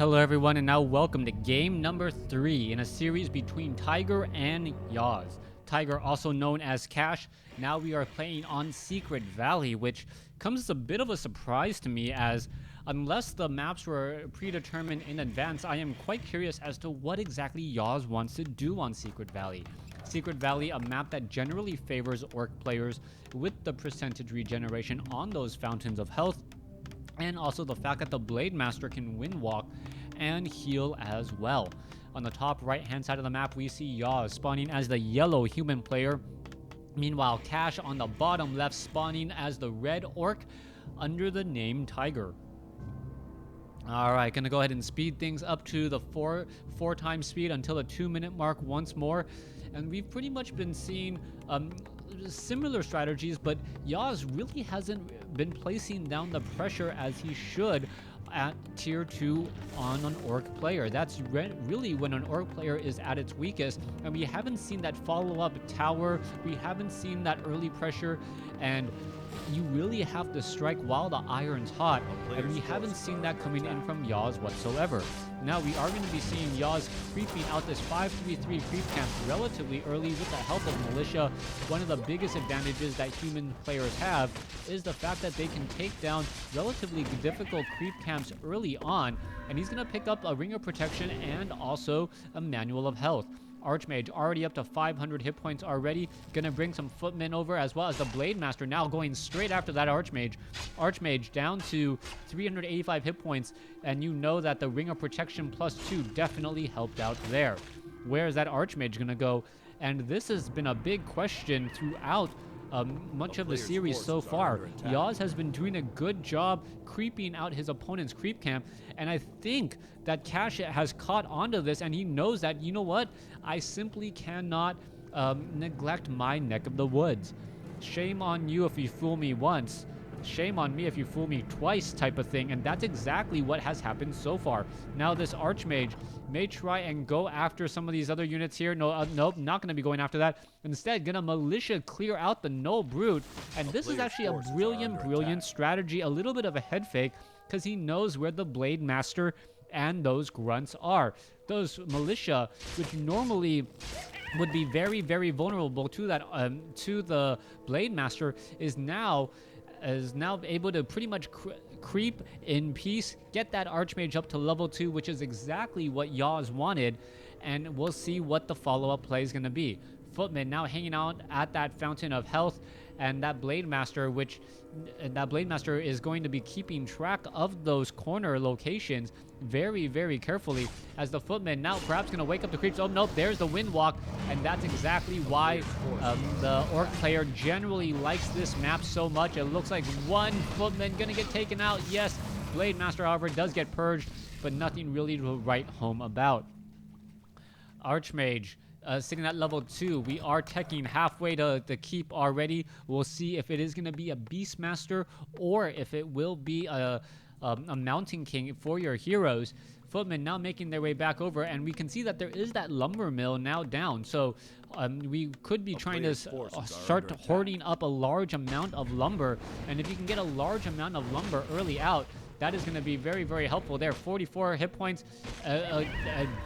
Hello everyone, and now welcome to game number 3 in a series between Tiger and yAws. Tiger, also known as Cash. Now we are playing on Secret Valley, which comes as a bit of a surprise to me, as unless the maps were predetermined in advance, I am quite curious as to what exactly yAws wants to do on Secret Valley. Secret Valley, a map that generally favors orc players with the percentage regeneration on those fountains of health, and also the fact that the Blade Master can wind walk and heal as well. On the top right hand side of the map, we see yAws spawning as the yellow human player. Meanwhile, Cash on the bottom left spawning as the red orc under the name Tiger. Alright, gonna go ahead and speed things up to the four times speed until the 2-minute mark once more. And we've pretty much been seeing similar strategies, but yAws really hasn't been placing down the pressure as he should at tier 2 on an orc player. That's really when an orc player is at its weakest, and we haven't seen that follow-up tower, we haven't seen that early pressure, and you really have to strike while the iron's hot, and we haven't seen that coming in from yAws whatsoever. Now we are going to be seeing yAws creeping out this 5-3-3 creep camp relatively early with the help of Militia. One of the biggest advantages that human players have is the fact that they can take down relatively difficult creep camps early on, and he's going to pick up a Ring of Protection and also a Manual of Health. Archmage already up to 500 hit points already. Gonna bring some footmen over, as well as the Blade Master now going straight after that Archmage. Archmage down to 385 hit points, and you know that the Ring of Protection +2 definitely helped out there. Where is that Archmage gonna go? And this has been a big question throughout much of the series so far. yAws has been doing a good job creeping out his opponent's creep camp, and I think that Cash has caught onto this, and he knows that, you know what, I simply cannot neglect my neck of the woods. Shame on you if you fool me once, shame on me if you fool me twice type of thing, and that's exactly what has happened so far. Now this Archmage may try and go after some of these other units here. Nope, not going to be going after that. Instead, gonna Militia clear out the Null Brute, and this is actually a brilliant strategy, a little bit of a head fake, because he knows where the Blade Master and those grunts are. Those Militia, which normally would be very vulnerable to that to the Blade Master, is now able to pretty much creep in peace, get that Archmage up to level 2, which is exactly what yAws wanted, and we'll see what the follow-up play is going to be. Footman now hanging out at that Fountain of Health, and that Blade Master, is going to be keeping track of those corner locations very carefully, as the Footman now perhaps going to wake up the creeps. Oh nope, there's the Wind Walk, and that's exactly why the orc player generally likes this map so much. It looks like one Footman going to get taken out. Yes, Blade Master, however, does get purged, but nothing really to write home about. Archmage sitting at level 2. We are teching halfway to the keep already. We'll see if it is going to be a Beastmaster or if it will be a Mountain King for your heroes. Footmen now making their way back over, and we can see that there is that lumber mill now down. So we could be trying to start hoarding up a large amount of lumber, and if you can get a large amount of lumber early out, that is going to be very helpful there. 44 hit points, a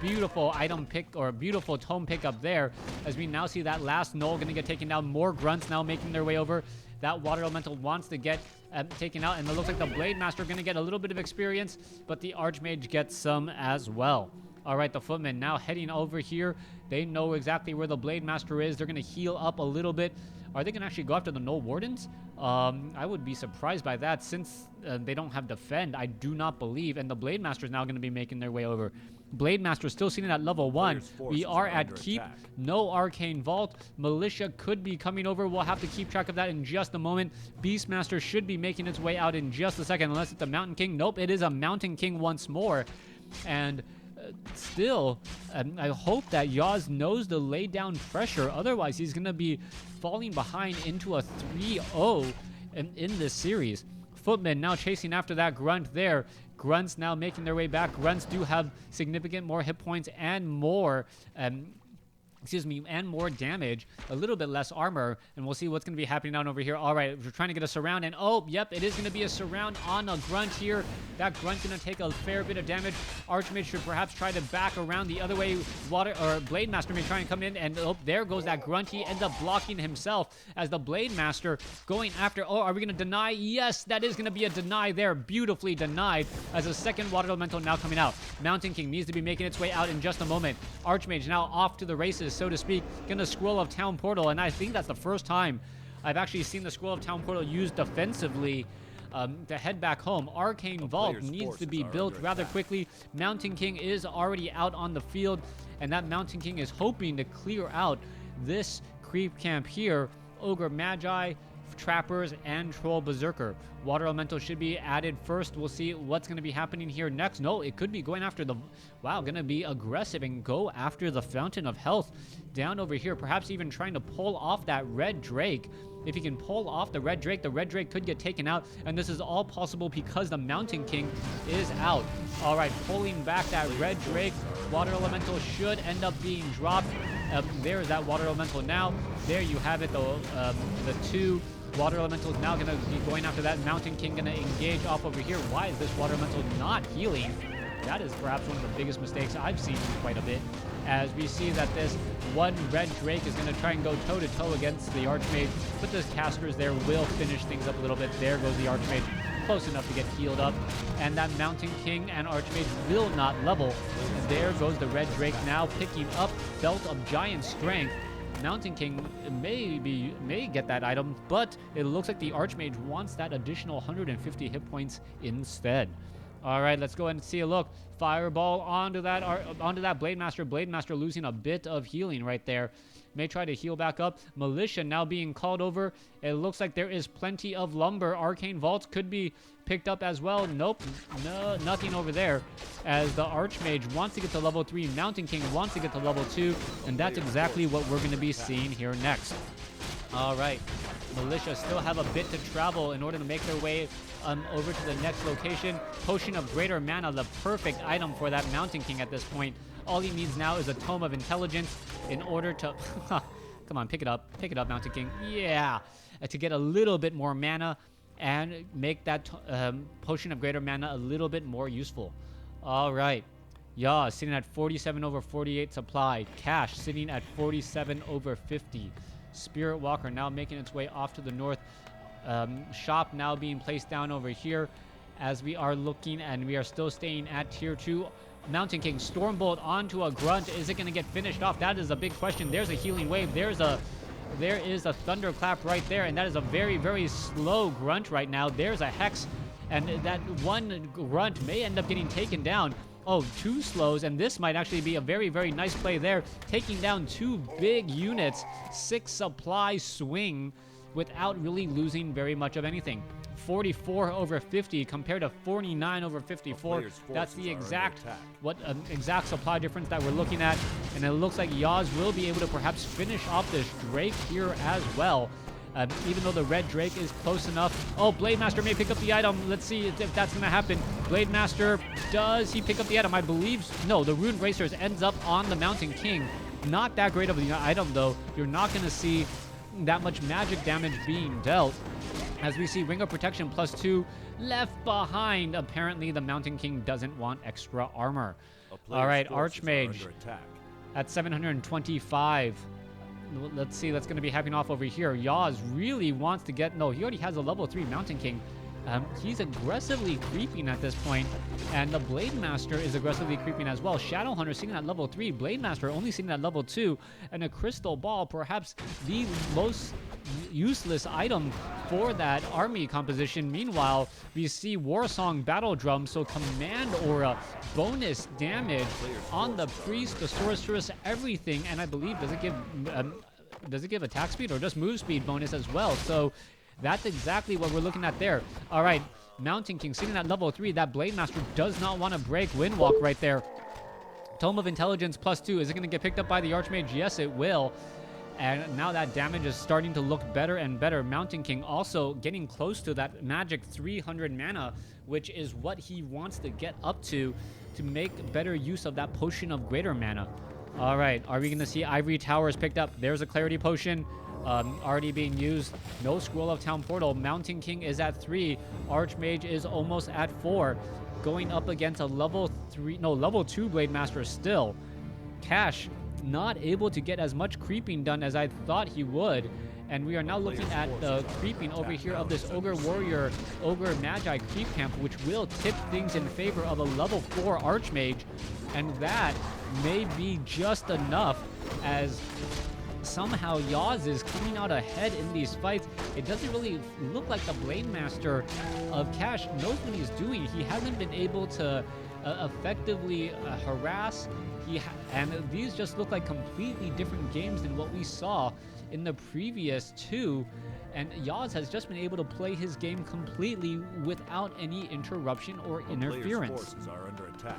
beautiful item pick, or a beautiful tome pick up there, as we now see that last Null going to get taken down. More grunts now making their way over. That Water Elemental wants to get taken out, and it looks like the Blade Master going to get a little bit of experience, but the Archmage gets some as well. Alright, the Footmen now heading over here. They know exactly where the Blade Master is. They're going to heal up a little bit. Are they going to actually go after the Null Wardens? I would be surprised by that, since they don't have Defend. I do not believe. And the Blade Master is now going to be making their way over. Blade Master still sitting at level 1. We are at keep. No Arcane Vault. Militia could be coming over. We'll have to keep track of that in just a moment. Beastmaster should be making its way out in just a second, unless it's a Mountain King. Nope, it is a Mountain King once more. And still, I hope that yAws knows to lay down pressure. Otherwise, he's going to be falling behind into a 3-0 in this series. Footmen now chasing after that Grunt there. Grunts now making their way back. Grunts do have significant more hit points and more excuse me, and more damage, a little bit less armor, and we'll see what's going to be happening down over here. All right, we're trying to get a surround, and oh, yep, it is going to be a surround on a grunt here. That grunt's going to take a fair bit of damage. Archmage should perhaps try to back around the other way. Blade Master may try and come in, and oh, there goes that grunt. He ends up blocking himself as the Blade Master going after. Oh, are we going to deny? Yes, that is going to be a deny there. Beautifully denied as a second water elemental now coming out. Mountain King needs to be making its way out in just a moment. Archmage now off to the races, so to speak, gonna Scroll of Town Portal, and I think that's the first time I've actually seen the Scroll of Town Portal used defensively to head back home. Arcane Vault needs to be built rather quickly. Mountain King is already out on the field, and that Mountain King is hoping to clear out this creep camp here. Ogre Magi, Trappers, and Troll Berserker. Water Elemental should be added first. We'll see what's going to be happening here next. No, it could be going after the... Wow, going to be aggressive and go after the Fountain of Health down over here. Perhaps even trying to pull off that Red Drake. If he can pull off the Red Drake could get taken out. And this is all possible because the Mountain King is out. All right, pulling back that Red Drake. Water Elemental should end up being dropped. There's that Water Elemental now. There you have it, the two Water Elemental is now going to be going after that. Mountain King going to engage off over here. Why is this Water Elemental not healing? That is perhaps one of the biggest mistakes I've seen quite a bit. As we see that this one Red Drake is going to try and go toe-to-toe against the Archmage. But the casters there will finish things up a little bit. There goes the Archmage. Close enough to get healed up. And that Mountain King and Archmage will not level. And there goes the Red Drake now picking up Belt of Giant Strength. Mountain King may get that item, but it looks like the Archmage wants that additional 150 hit points instead. All right, let's go ahead and see a look. Fireball onto that Blade Master. Blade Master losing a bit of healing right there. May try to heal back up. Militia now being called over. It looks like there is plenty of lumber. Arcane Vaults could be picked up as well. Nope, no, nothing over there. As the Archmage wants to get to level 3, Mountain King wants to get to level 2, and that's exactly what we're going to be seeing here next. All right, Militia still have a bit to travel in order to make their way over to the next location. Potion of Greater Mana, the perfect item for that Mountain King at this point. All he needs now is a Tome of Intelligence in order to... Come on, pick it up. Pick it up, Mountain King. Yeah! To get a little bit more mana and make that Potion of Greater Mana a little bit more useful. All right. yAws sitting at 47 over 48 supply. Cash sitting at 47 over 50. Spirit Walker now making its way off to the north. Shop now being placed down over here as we are looking, and we are still staying at tier 2. Mountain King, Stormbolt onto a Grunt. Is it going to get finished off? That is a big question. There's a Healing Wave. There is a Thunderclap right there, and that is a very, very slow Grunt right now. There's a Hex, and that one Grunt may end up getting taken down. Oh, 2 slows, and this might actually be a very, very nice play there. Taking down 2 big units, 6 supply swing without really losing very much of anything. 44 over 50 compared to 49 over 54. That's the exact exact supply difference that we're looking at, and it looks like yAws will be able to perhaps finish off this Drake here as well. Even though the Red Drake is close enough. Oh, Blade Master may pick up the item. Let's see if that's going to happen. Blade Master, does he pick up the item? I believe no. The Rune Bracers ends up on the Mountain King. Not that great of an item though. You're not going to see that much magic damage being dealt. As we see Ring of Protection +2 left behind. Apparently the Mountain King doesn't want extra armor. All right, Archmage at 725. Let's see, that's going to be happening off over here. yAws really wants to get... No, he already has a level 3 Mountain King. He's aggressively creeping at this point, and the Blade Master is aggressively creeping as well. Shadowhunter sitting at level 3, Blade Master only sitting at level 2, and a Crystal Ball, perhaps the most useless item for that army composition. Meanwhile, we see Warsong Battle Drum, so command aura, bonus damage on the Priest, the Sorceress, everything, and I believe does it give attack speed or just move speed bonus as well? So that's exactly what we're looking at there. All right, Mountain King sitting at level 3. That Blade Master does not want to break Windwalk right there. Tome of Intelligence +2. Is it going to get picked up by the Archmage? Yes, it will. And now that damage is starting to look better and better. Mountain King also getting close to that magic 300 mana, which is what he wants to get up to make better use of that Potion of Greater Mana. All right, are we going to see Ivory Towers picked up? There's a Clarity Potion already being used. No Scroll of Town Portal. Mountain King is at 3. Archmage is almost at 4. Going up against a level 2 Blade Master still. Cash not able to get as much creeping done as I thought he would. And we are now looking at the creeping over here of this Ogre Warrior, Ogre Magi creep camp, which will tip things in favor of a level 4 Archmage. And that may be just enough, as somehow yAws is coming out ahead in these fights. It doesn't really look like the Blade Master of Cash knows what he's doing. He hasn't been able to effectively harass. And these just look like completely different games than what we saw in the previous two. And yAws has just been able to play his game completely without any interruption or interference. Forces are under attack.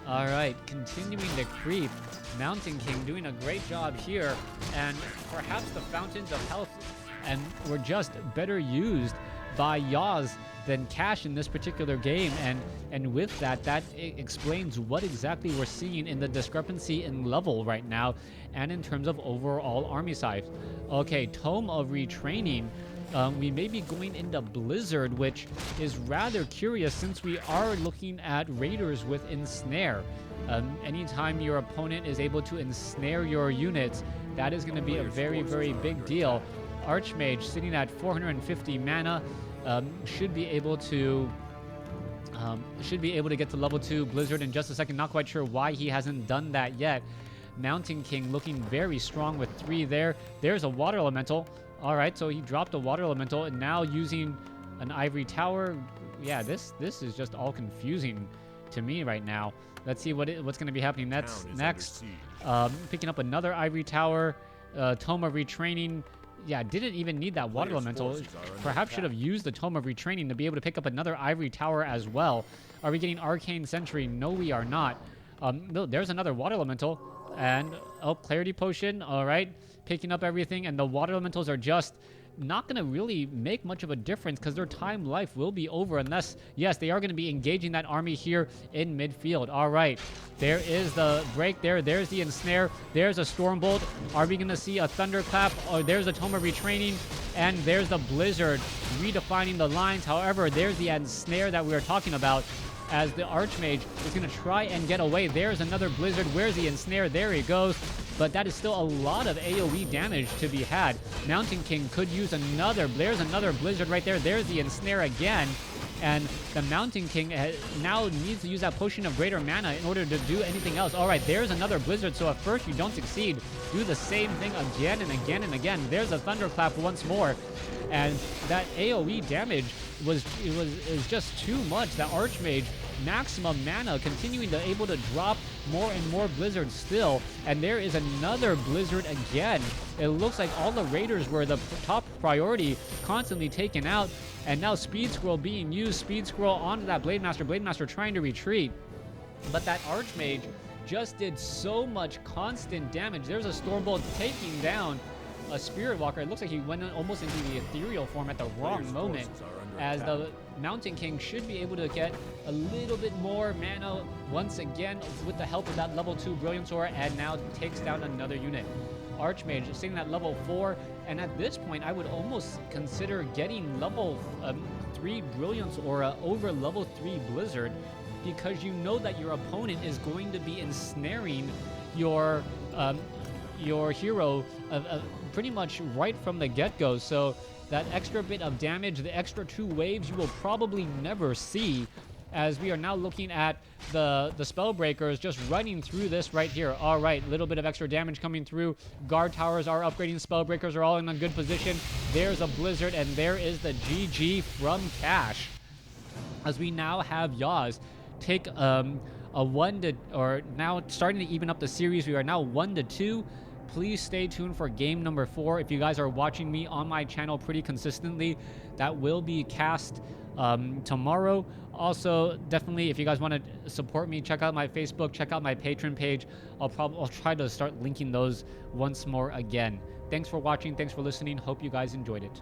All right, continuing to creep. Mountain King doing a great job here, and perhaps the Fountains of Health were just better used by yAws than Cash in this particular game, and with that explains what exactly we're seeing in the discrepancy in level right now and in terms of overall army size. Okay, Tome of Retraining. We may be going into Blizzard, which is rather curious since we are looking at Raiders with Ensnare. Anytime your opponent is able to ensnare your units, that is going to be a very, very big deal. Archmage sitting at 450 mana should be able to get to level 2 Blizzard in just a second. Not quite sure why he hasn't done that yet. Mountain King looking very strong with 3 there. There's a Water Elemental. All right, so he dropped a Water Elemental and now using an Ivory Tower. Yeah, this is just all confusing to me right now. Let's see what's going to be happening next. Picking up another Ivory Tower. Tome of Retraining. Yeah, didn't even need that Water Elemental. Perhaps should have used the Tome of Retraining to be able to pick up another Ivory Tower as well. Are we getting Arcane Sentry? No, we are not. No, there's another Water Elemental. And, Clarity Potion. All right. Picking up everything. And the Water Elementals are just not going to really make much of a difference because their time life will be over unless, yes, they are going to be engaging that army here in midfield. All right. There is the break there. There's the Ensnare. There's a Stormbolt. Are we going to see a Thunderclap? Oh, there's a Tome of Retraining. And there's the Blizzard redefining the lines. However, there's the Ensnare that we were talking about, as the Archmage is going to try and get away. There's another Blizzard. Where's the Ensnare? There he goes. But that is still a lot of AoE damage to be had. Mountain King could use another. There's another Blizzard right there. There's the Ensnare again. And the Mountain King now needs to use that Potion of Greater Mana in order to do anything else. All right, there's another Blizzard. So at first you don't succeed, do the same thing again and again and again. There's a Thunderclap once more. And that AoE damage is just too much. That Archmage, maximum mana, continuing to able to drop more and more Blizzards still. And there is another Blizzard again. It looks like all the Raiders were the top priority, constantly taken out. And now Speed Scroll being used. Speed Scroll onto that Blade Master. Blade Master trying to retreat. But that Archmage just did so much constant damage. There's a Stormbolt taking down a Spirit Walker. It looks like he went almost into the ethereal form at the wrong moment, as the Mountain King should be able to get a little bit more mana once again with the help of that level 2 Brilliance Aura, and now takes down another unit. Archmage sitting at level 4, and at this point I would almost consider getting level 3 Brilliance Aura over level 3 Blizzard, because you know that your opponent is going to be ensnaring your hero pretty much right from the get-go. So that extra bit of damage, the extra 2 waves, you will probably never see, as we are now looking at the Spellbreakers just running through this right here. All right, little bit of extra damage coming through. Guard towers are upgrading. Spellbreakers are all in a good position. There's a Blizzard, and there is the GG from Cash, as we now have yAws take now starting to even up the series. We are now 1-2. Please stay tuned for game number 4. If you guys are watching me on my channel pretty consistently, that will be cast tomorrow. Also, definitely, if you guys want to support me, check out my Facebook, check out my Patreon page. I'll try to start linking those once more again. Thanks for watching. Thanks for listening. Hope you guys enjoyed it.